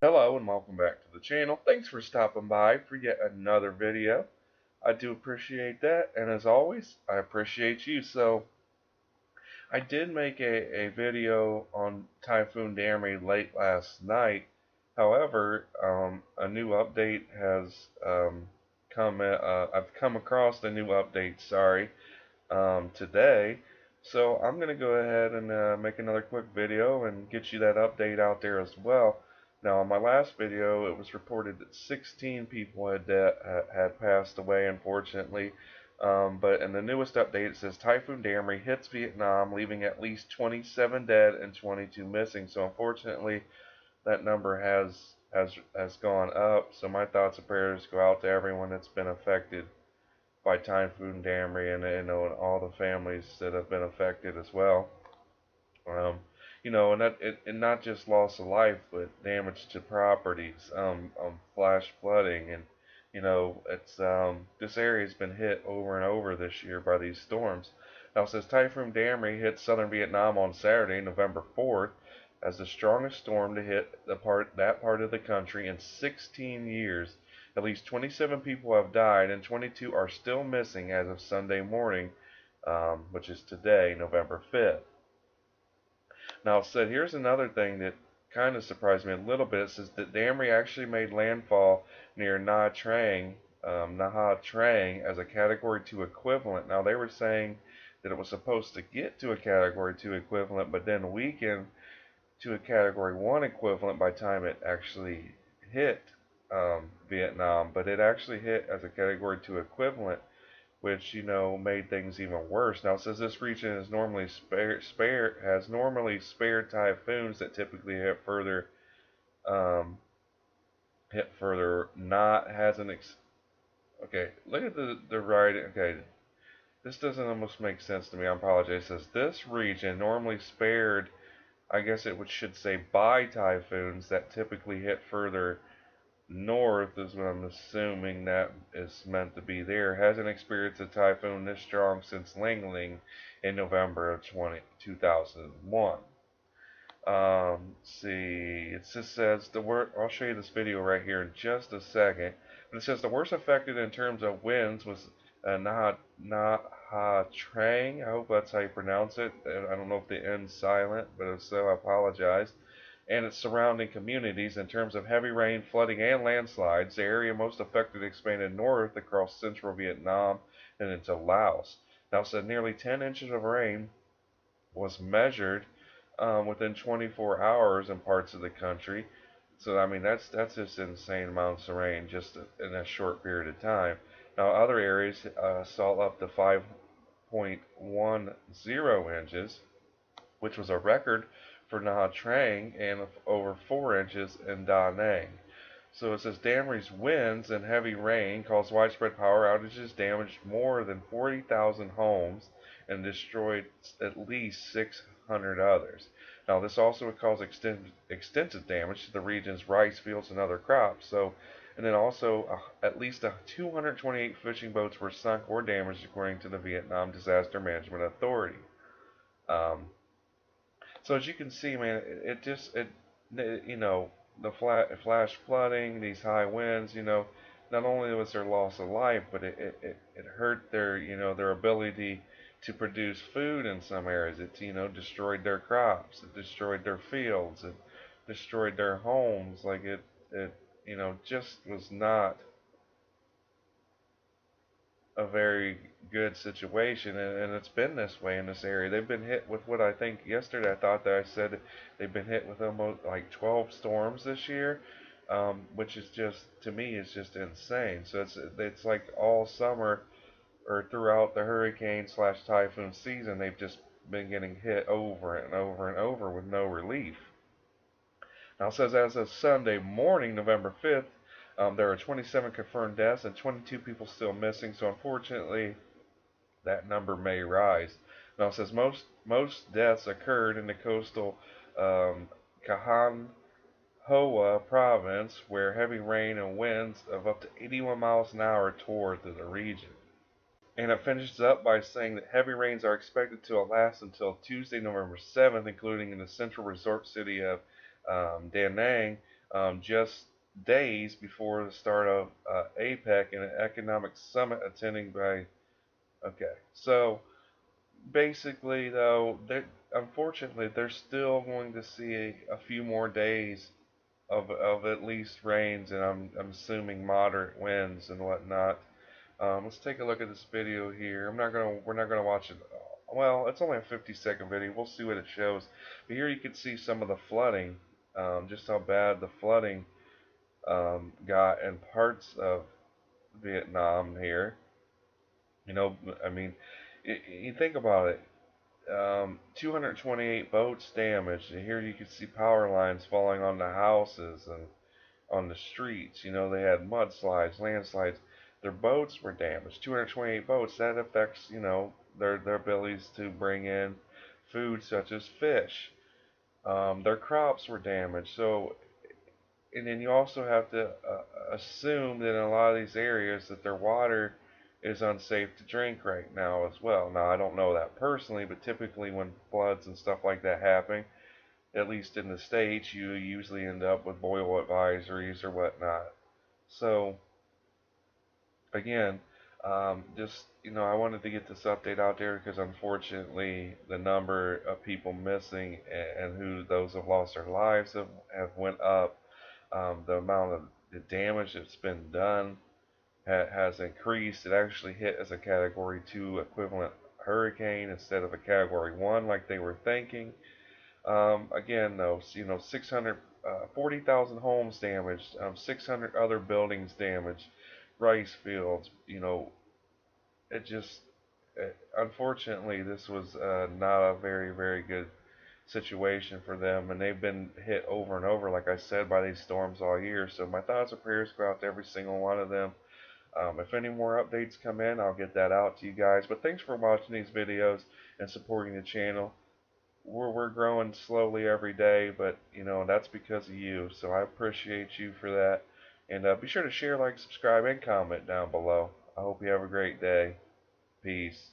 Hello and welcome back to the channel. Thanks for stopping by for yet another video. I do appreciate that, and as always, I appreciate you. So, I did make a video on Typhoon Damrey late last night. However, a new update has I've come across the new update, today. So I'm going to go ahead and make another quick video and get you that update out there as well. Now, on my last video, it was reported that 16 people had passed away, unfortunately. But in the newest update, it says Typhoon Damrey hits Vietnam, leaving at least 27 dead and 22 missing. So, unfortunately, that number has gone up. So, my thoughts and prayers go out to everyone that's been affected by Typhoon Damrey and all the families that have been affected as well. Um, and not just loss of life, but damage to properties, flash flooding, and it's this area's been hit over and over this year by these storms. Now it says Typhoon Damrey hit southern Vietnam on Saturday, November 4th, as the strongest storm to hit that part of the country in 16 years. At least 27 people have died, and 22 are still missing as of Sunday morning, which is today, November 5th. Now, it said here's another thing that kind of surprised me a little bit. It says that Damrey actually made landfall near Nha Trang as a Category 2 equivalent. Now, they were saying that it was supposed to get to a Category 2 equivalent, but then weaken to a Category 1 equivalent by the time it actually hit Vietnam. But it actually hit as a Category 2 equivalent, which made things even worse. Now it says this region is normally spared typhoons that typically um, hit further. Not has an okay. Look at the writing. Okay, this doesn't almost make sense to me. I apologize. It says this region normally spared. I guess should say by typhoons that typically hit further north is what I'm assuming that is meant to be there. Hasn't experienced a typhoon this strong since Ling Ling in November of 2001. See, it just says I'll show you this video right here in just a second. But it says the worst affected in terms of winds was Nha Trang. I hope that's how you pronounce it. I don't know if the N's silent, but if so, I apologize. And its surrounding communities. In terms of heavy rain, flooding, and landslides, the area most affected expanded north across central Vietnam and into Laos. Now, it said nearly 10 inches of rain was measured within 24 hours in parts of the country. So, I mean, that's just insane amounts of rain just in a short period of time. Now, other areas saw up to 5.10 inches, which was a record for Nha Trang and over 4 inches in Da Nang. So it says Damrey's winds and heavy rain caused widespread power outages, damaged more than 40,000 homes, and destroyed at least 600 others. Now this also would cause extensive damage to the region's rice fields and other crops. And then also at least 228 fishing boats were sunk or damaged according to the Vietnam Disaster Management Authority. So as you can see, man, the flash flooding, these high winds, not only was there loss of life, but it hurt their ability to produce food in some areas. It, destroyed their crops, it destroyed their fields, it destroyed their homes. Like it just was not a very good situation, and it's been this way in this area. They've been hit with what I think yesterday I thought that I said they've been hit with almost like 12 storms this year, which is just, to me, is just insane. So it's like all summer or throughout the hurricane slash typhoon season, they've just been getting hit over and over and over with no relief. Now it says as of Sunday morning, November 5th, there are 27 confirmed deaths and 22 people still missing. So unfortunately, that number may rise. Now it says most deaths occurred in the coastal Kahan Hoa province, where heavy rain and winds of up to 81 miles an hour tore through the region. And it finishes up by saying that heavy rains are expected to last until Tuesday, November 7th, including in the central resort city of Da Nang, just days before the start of APEC and an economic summit attending by. Okay, so basically, though, unfortunately, they're still going to see a few more days of at least rains, and I'm assuming moderate winds and whatnot. Let's take a look at this video here. We're not gonna watch it. Well, it's only a 50-second video. We'll see what it shows. But here you can see some of the flooding, just how bad the flooding got in parts of Vietnam here. You know, I mean, you think about it. 228 boats damaged. And here you can see power lines falling on the houses and on the streets. You know, they had mudslides, landslides. Their boats were damaged. 228 boats. That affects, you know, their abilities to bring in food such as fish. Their crops were damaged. So, and then you also have to assume that in a lot of these areas that their water is unsafe to drink right now as well. Now, I don't know that personally, but typically when floods and stuff like that happen, at least in the States, you usually end up with boil advisories or whatnot. So, again, just, you know, I wanted to get this update out there because unfortunately the number of people missing and who those have lost their lives have went up. The amount of the damage that's been done has increased. It actually hit as a Category 2 equivalent hurricane instead of a Category 1 like they were thinking. Again, though, you know, 40,000 homes damaged, 600 other buildings damaged, rice fields. You know, it just, unfortunately, this was not a very good situation for them, and they've been hit over and over, like I said, by these storms all year. So my thoughts and prayers go out to every single one of them. If any more updates come in, I'll get that out to you guys. But thanks for watching these videos and supporting the channel. We're growing slowly every day, but you know that's because of you. So I appreciate you for that. And be sure to share, like, subscribe, and comment down below. I hope you have a great day. Peace.